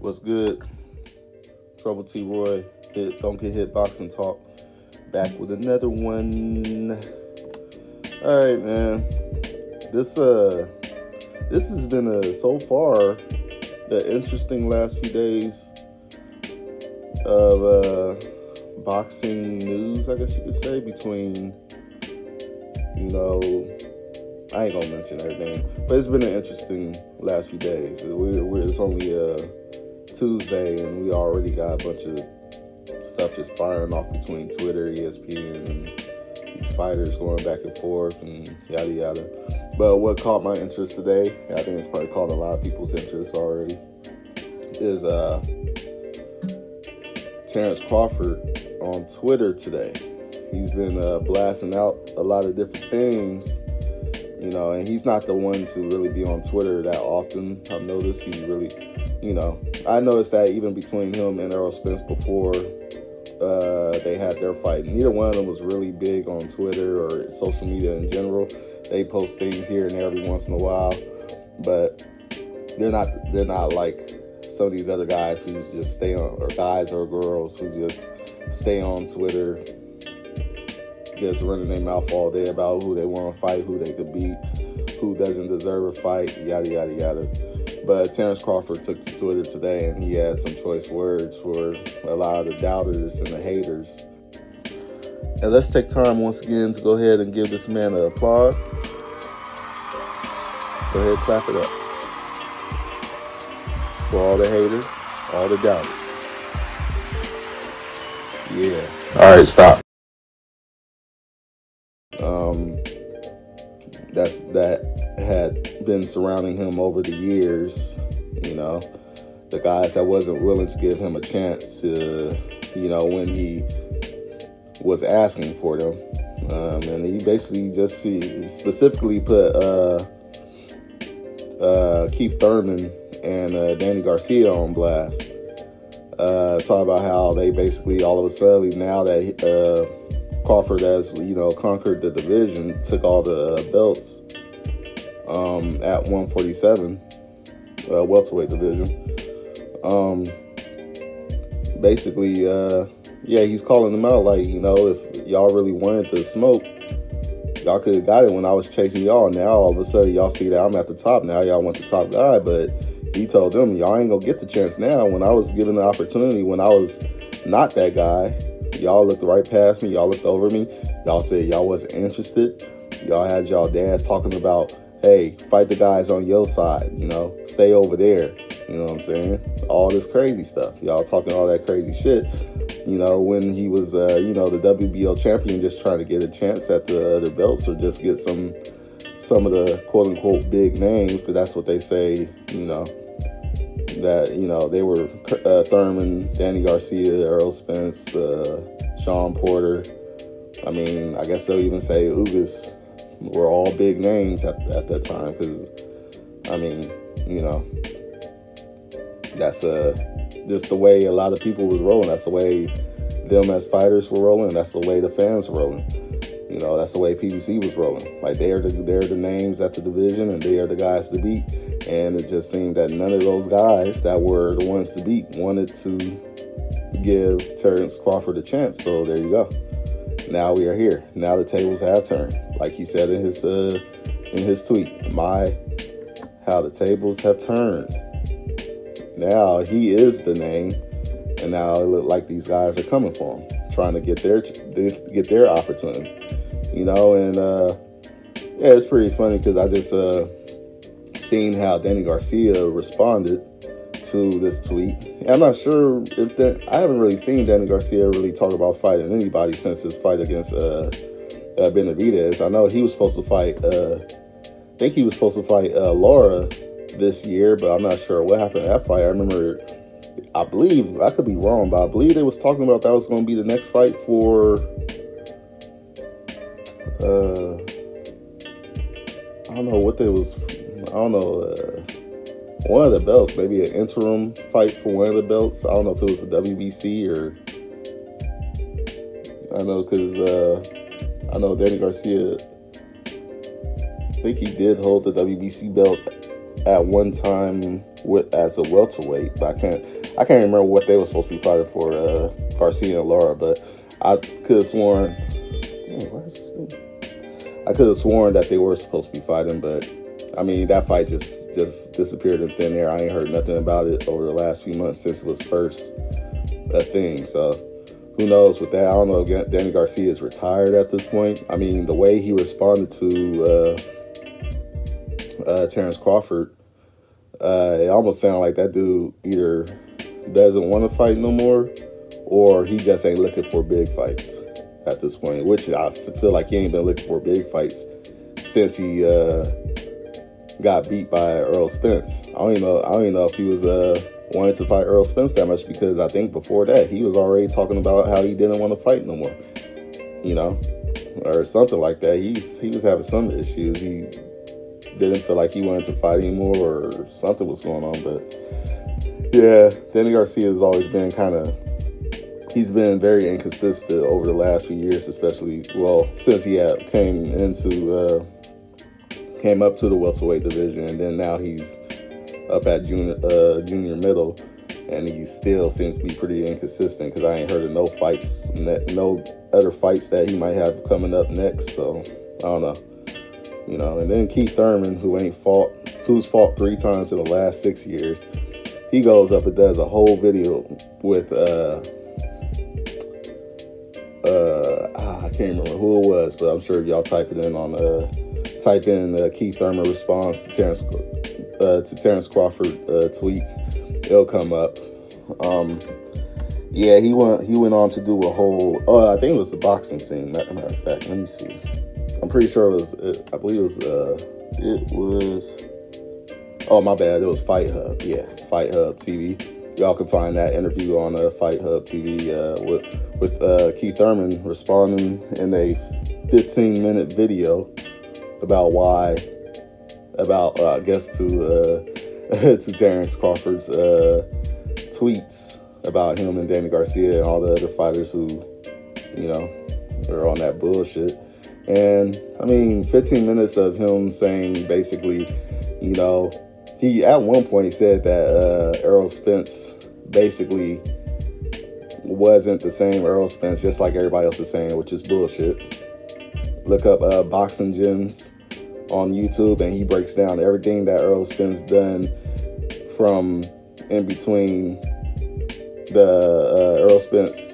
What's good? Trouble T Roy, Don't Get Hit Boxing Talk, back with another one. All right, man. This has been so far the interesting last few days of boxing news, I guess you could say, between, I ain't gonna mention everything, but it's been an interesting last few days. It's only Tuesday, and we already got a bunch of stuff just firing off between Twitter, ESPN, and these fighters going back and forth and yada yada. But what caught my interest today, I think it's probably caught a lot of people's interest already, is Terrence Crawford on Twitter today. He's been blasting out a lot of different things, and he's not the one to really be on Twitter that often. I've noticed he really, I noticed that even between him and Errol Spence before they had their fight, neither one of them was really big on Twitter or social media in general. They post things here and there every once in a while, but they're not like some of these other guys who just stay on, or guys or girls who just stay on Twitter, just running their mouth all day about who they want to fight, who they could beat, who doesn't deserve a fight, yada, yada, yada. But Terrence Crawford took to Twitter today, and he had some choice words for a lot of the doubters and the haters. And let's take time once again to go ahead and give this man an applause. Go ahead, clap it up. For all the haters, all the doubters. Yeah. All right, stop. That had been surrounding him over the years, the guys that wasn't willing to give him a chance to, when he was asking for them. And he basically he specifically put Keith Thurman and Danny Garcia on blast. Talk about how they basically all of a sudden, now that Crawford has, conquered the division, took all the belts at 147, welterweight division. Basically, he's calling them out like, if y'all really wanted to smoke, y'all could have got it when I was chasing y'all. Now all of a sudden y'all see that I'm at the top. Now y'all want the top guy, but he told them, y'all ain't gonna get the chance now. When I was given the opportunity, when I was not that guy, y'all looked right past me. Y'all looked over me. Y'all said y'all wasn't interested. Y'all had y'all dads talking about, hey, fight the guys on your side, stay over there. You know what I'm saying? All this crazy stuff. Y'all talking all that crazy shit. When he was, the WBO champion, just trying to get a chance at the other belts, or just get some of the quote unquote big names, because that's what they say, that, they were Thurman, Danny Garcia, Errol Spence, Sean Porter. I mean, I guess they'll even say Ugas were all big names at that time, because, I mean, that's just the way a lot of people was rolling. That's the way them as fighters were rolling. That's the way the fans were rolling. That's the way PBC was rolling. Like, they're the names at the division, and they are the guys to beat. And it just seemed that none of those guys that were the ones to beat wanted to give Terrence Crawford a chance. So there you go. Now we are here. Now the tables have turned. Like he said in his tweet, how the tables have turned. Now he is the name, and now it looks like these guys are coming for him, trying to get their opportunity. It's pretty funny, because I just seen how Danny Garcia responded to this tweet. And I'm not sure I haven't really seen Danny Garcia really talk about fighting anybody since his fight against Benavidez. I know he was supposed to fight, I think he was supposed to fight Laura this year, but I'm not sure what happened to that fight. I believe, I could be wrong, but I believe they was talking about that was going to be the next fight for, one of the belts, maybe an interim fight for one of the belts. I don't know if it was the WBC or, I know Danny Garcia, I think he did hold the WBC belt at one time as a welterweight. But I can't remember what they were supposed to be fighting for, Garcia and Lara. But I could have sworn. Why is this thing? I could have sworn that they were supposed to be fighting, but I mean, that fight just disappeared in thin air. I ain't heard nothing about it over the last few months since it was first a thing. So who knows with that? I don't know if Danny Garcia is retired at this point. I mean, the way he responded to Terrence Crawford, it almost sounded like that dude either doesn't want to fight no more, or he just ain't looking for big fights at this point, which I feel like he ain't been looking for big fights since he got beat by Errol Spence. I don't even know if he was wanted to fight Errol Spence that much, because I think before that he was already talking about how he didn't want to fight no more, you know, or something like that. He was having some issues. He didn't feel like he wanted to fight anymore, or something was going on. But yeah, Danny Garcia has always been he's been very inconsistent over the last few years, especially, since he came up to the welterweight division, and then now he's up at junior middle, and he still seems to be pretty inconsistent, because I ain't heard of no other fights that he might have coming up next. So I don't know, you know. And then Keith Thurman, who's fought 3 times in the last 6 years, he goes up and does a whole video with I can't remember who it was, but I'm sure if y'all type in Keith Thurman response to Terrence Crawford tweets, it'll come up. Yeah, he went on to do a whole. I think it was the boxing scene. Matter of fact, let me see. I'm pretty sure it was. I believe it was. Oh, my bad. It was Fight Hub. Yeah, Fight Hub TV. Y'all can find that interview on Fight Hub TV with Keith Thurman responding in a 15-minute video about I guess to Terrence Crawford's tweets about him and Danny Garcia and all the other fighters who, you know, are on that bullshit. And I mean, 15 minutes of him saying basically, you know, he at one point said that Errol Spence basically wasn't the same Errol Spence, just like everybody else is saying, which is bullshit. Look up Boxing Gyms on YouTube, and he breaks down everything that Errol Spence done from in between the Errol Spence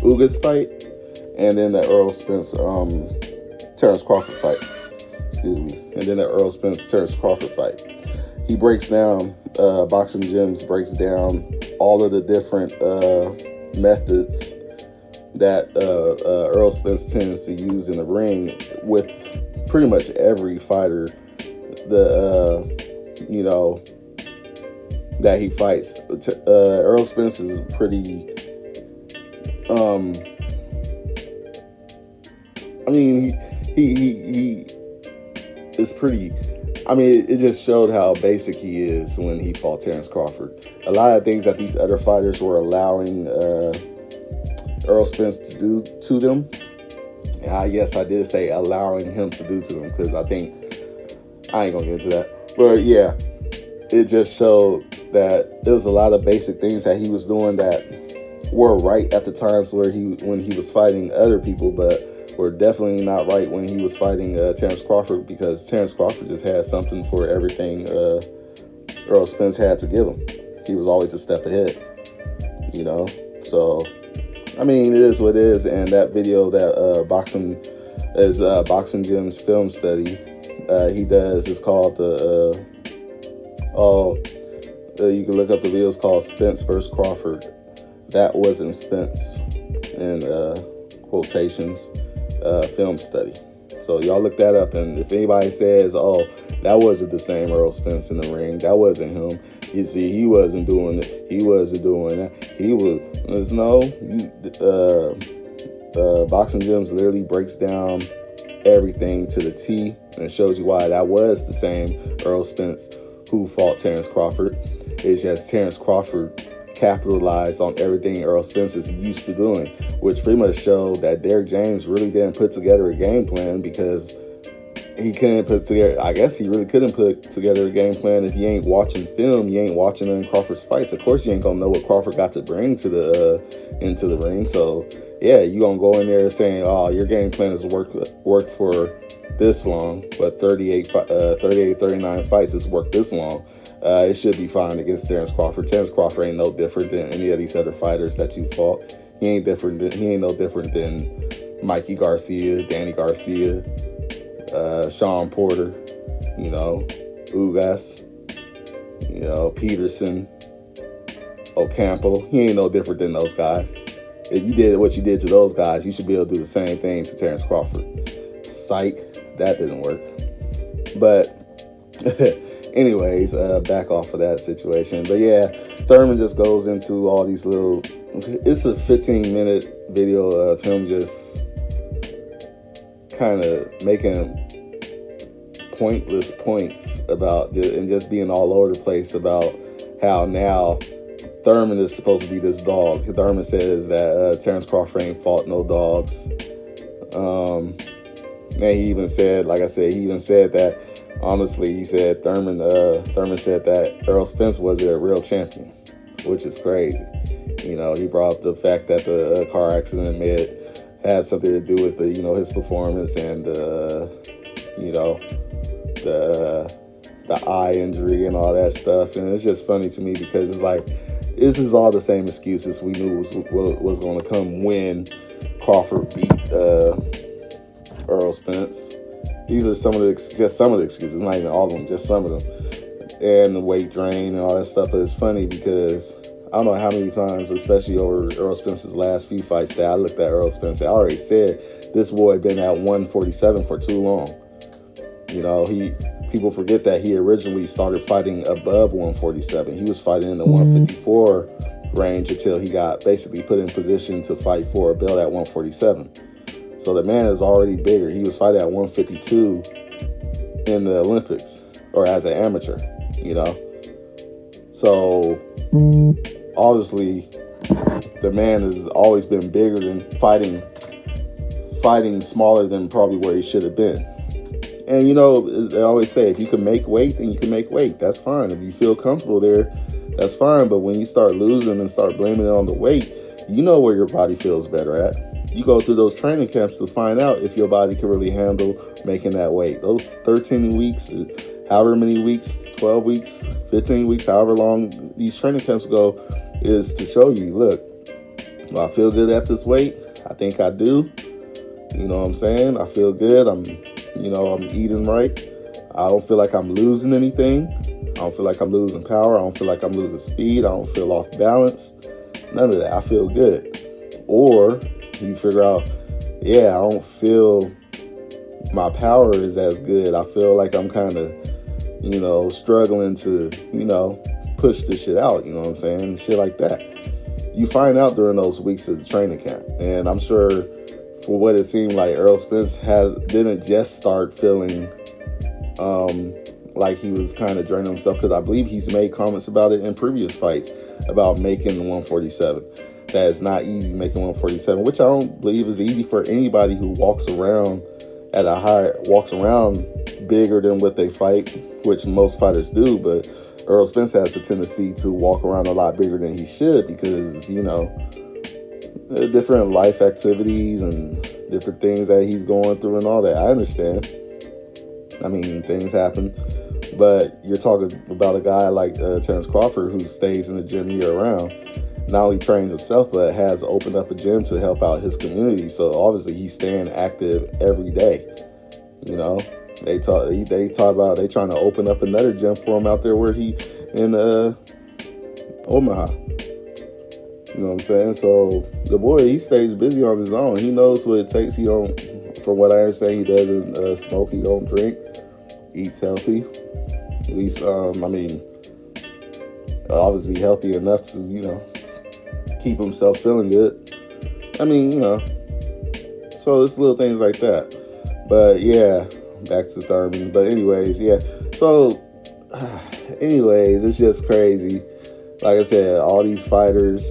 Ugas fight and then the Errol Spence Terrence Crawford fight. Excuse me. And then the Errol Spence Terrence Crawford fight. He breaks down, Boxing Gyms breaks down all of the different methods that Errol Spence tends to use in the ring with pretty much every fighter you know, that he fights. Errol Spence is pretty I mean, he is pretty. I mean, it just showed how basic he is when he fought Terrence Crawford. A lot of things that these other fighters were allowing Errol Spence to do to them. Yes, I did say allowing him to do to them, because I think I ain't gonna get into that. But yeah, it just showed that there was a lot of basic things that he was doing that were right at the times when he was fighting other people, but were definitely not right when he was fighting Terrence Crawford, because Terrence Crawford just had something for everything Errol Spence had to give him. He was always a step ahead, you know. So, I mean, it is what it is. And that video that Boxing Gym's film study he does is called you can look up the video. It's called Spence versus Crawford. That wasn't Spence in quotations. Film study. So y'all look that up, and if anybody says, "Oh, that wasn't the same Errol Spence in the ring. That wasn't him," you see, he wasn't doing it. He wasn't doing that. He was no. Boxing Gyms literally breaks down everything to the T and shows you why that was the same Errol Spence who fought Terrence Crawford. It's just Terrence Crawford capitalized on everything Errol Spence is used to doing, which pretty much showed that Derrick James really didn't put together a game plan, because he couldn't put together. I guess he really couldn't put together a game plan if you ain't watching film. You ain't watching in Crawford's fights. Of course, you ain't gonna know what Crawford got to bring to the into the ring. So yeah, you gonna go in there saying, "Oh, your game plan has worked for this long, but 39 fights has worked this long. It should be fine against Terrence Crawford. Terrence Crawford ain't no different than any of these other fighters that you fought. He ain't no different than Mikey Garcia, Danny Garcia, Sean Porter, Ugas, Peterson, Ocampo. He ain't no different than those guys. If you did what you did to those guys, you should be able to do the same thing to Terrence Crawford. Psych, that didn't work. But anyways, back off of that situation. But yeah, Thurman just goes into all these little, it's a 15-minute video of him just kind of making pointless points about, and just being all over the place about how now Thurman is supposed to be this dog. Thurman says that Terrence Crawford ain't fought no dogs. Man, he even said, like I said, that, honestly, he said Thurman said that Errol Spence was a real champion, which is crazy. He brought up the fact that the car accident had something to do with his performance and the eye injury and all that stuff. And it's just funny to me because it's like, this is all the same excuses we knew was going to come when Crawford beat Errol Spence. These are just some of the excuses, not even all of them, just some of them. And the weight drain and all that stuff. But it's funny because I don't know how many times, especially over Errol Spence's last few fights, that I looked at Errol Spence. I already said this boy been at 147 for too long. People forget that he originally started fighting above 147. He was fighting in the 154 range until he got basically put in position to fight for a belt at 147. So the man is already bigger. He was fighting at 152 in the Olympics, or as an amateur, So obviously the man has always been bigger than fighting smaller than probably where he should have been. And they always say, if you can make weight, then you can make weight. That's fine. If you feel comfortable there, that's fine. But when you start losing and start blaming it on the weight, you know where your body feels better at. You go through those training camps to find out if your body can really handle making that weight. Those 13 weeks, however many weeks, 12 weeks, 15 weeks, however long these training camps go, is to show you, look, do I feel good at this weight? I think I do. You know what I'm saying? I feel good. I'm eating right. I don't feel like I'm losing anything. I don't feel like I'm losing power. I don't feel like I'm losing speed. I don't feel off balance. None of that. I feel good. Or you figure out, I don't feel my power is as good. I feel like I'm kind of, struggling to, push this shit out. You know what I'm saying? Shit like that. You find out during those weeks of the training camp. And I'm sure, for what it seemed like, Errol Spence didn't just start feeling like he was kind of draining himself, because I believe he's made comments about it in previous fights about making 147. That it's not easy making 147, which I don't believe is easy for anybody who walks around bigger than what they fight, which most fighters do. But Errol Spence has a tendency to walk around a lot bigger than he should because, different life activities and different things that he's going through and all that. I understand. I mean, things happen. But you're talking about a guy like Terrence Crawford, who stays in the gym year-round. Not only trains himself, but has opened up a gym to help out his community. So obviously he's staying active every day. They talk about they trying to open up another gym for him out there where he in Omaha. You know what I'm saying? So the boy, he stays busy on his own. He knows what it takes. He don't, from what I understand, he doesn't smoke. He don't drink. Eats healthy. At least, obviously healthy enough to, keep himself feeling good. So it's little things like that. But yeah, back to Thurman. But anyways, yeah. So, it's just crazy. Like I said, all these fighters,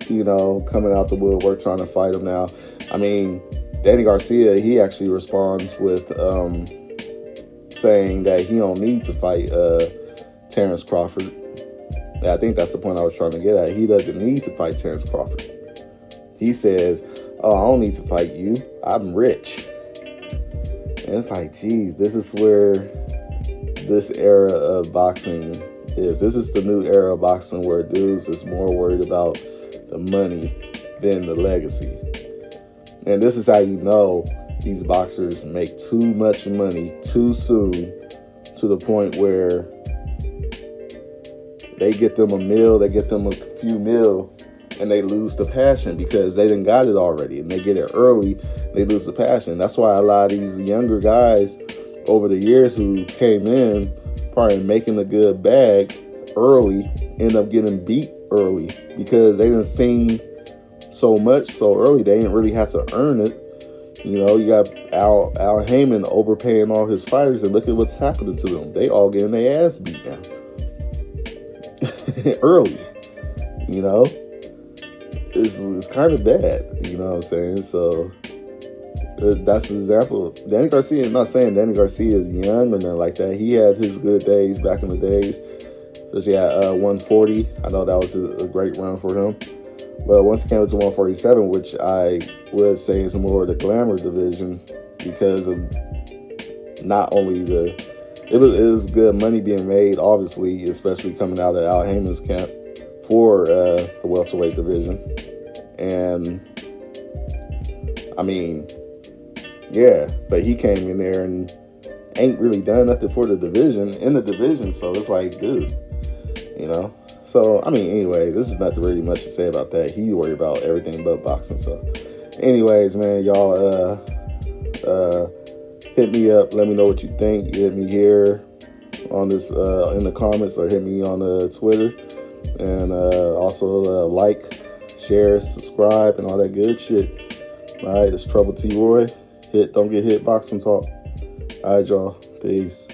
coming out the woodwork trying to fight him now. Danny Garcia, he actually responds with saying that he don't need to fight Terrence Crawford. And I think that's the point I was trying to get at. He doesn't need to fight Terrence Crawford. He says, oh, I don't need to fight you. I'm rich. And it's like, geez, this is where this era of boxing is. This is the new era of boxing where dudes is more worried about the money than the legacy. And this is how you know these boxers make too much money too soon, to the point where they get them a meal, they get them a few mil, and they lose the passion because they done got it already. And they get it early, they lose the passion. That's why a lot of these younger guys over the years who came in probably making a good bag early end up getting beat early because they done seen so much so early. They didn't really have to earn it. You know, you got Al Heyman overpaying all his fighters, and look at what's happening to them. They all getting their ass beat now early. You know, it's kind of bad. You know what I'm saying? So that's an example. Danny Garcia, I'm not saying Danny Garcia is young or nothing like that. He had his good days back in the days. Especially at 140. I know that was a great run for him. But once it came to 147, which I would say is more of the glamour division, because of not only it was good money being made, obviously, especially coming out of Al Heyman's camp for the welterweight division. And I mean, yeah, but he came in there and ain't really done nothing for the division, in the division. So it's like, dude, you know. So, I mean, anyway, this is not really much to say about that. He worried about everything but boxing. So, anyways, man, y'all hit me up. Let me know what you think. You hit me here on this in the comments, or hit me on Twitter. And also like, share, subscribe, and all that good shit. All right, it's Trouble T. Roy. Don't get hit boxing talk. All right, y'all. Peace.